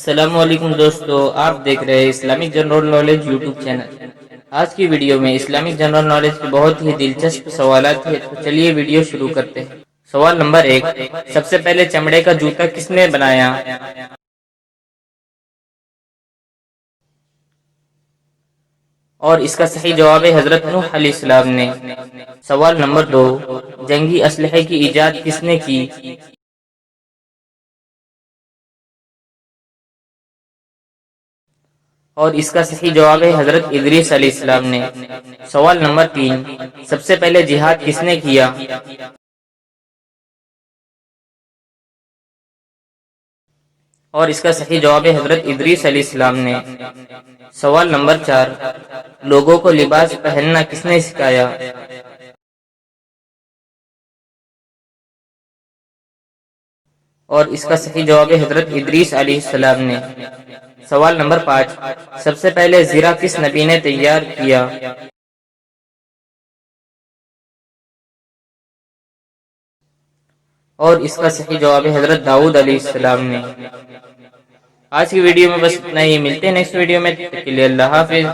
السلام علیکم دوستو، آپ دیکھ رہے ہیں Islamic general knowledge YouTube channel. آج کی ویڈیو میں اسلامک جنرل نالج کے بہت ہی دلچسپ سوالات ہیں، تو چلیے ویڈیو شروع کرتے ہیں۔ سوال نمبر 1، سب سے پہلے چمڑے کا جوتا کس نے بنایا؟ اور اس کا صحیح جواب ہے حضرت نوح علیہ السلام نے۔ سوال نمبر 2، جنگی اسلحے کی ایجاد کس نے کی؟ اور اس کا صحیح جواب ہے حضرت ادریس علیہ السلام نے۔ سوال نمبر 3، سب سے پہلے جہاد کس نے کیا؟ اور اس کا صحیح جواب ہے حضرت ادریس علیہ السلام نے۔ سوال نمبر 4، لوگوں کو لباس پہننا کس نے سکھایا؟ اور اس کا صحیح جواب ہے حضرت ادریس علیہ السلام نے۔ سوال نمبر 5، سب سے پہلے زیرہ کس نبی نے تیار کیا؟ اور اس کا صحیح جواب ہے حضرت داؤد علیہ السلام نے۔ آج کی ویڈیو میں بس اتنا ہی، ملتے ہیں نیکسٹ ویڈیو میں، تب تک کے لیے اللہ حافظ۔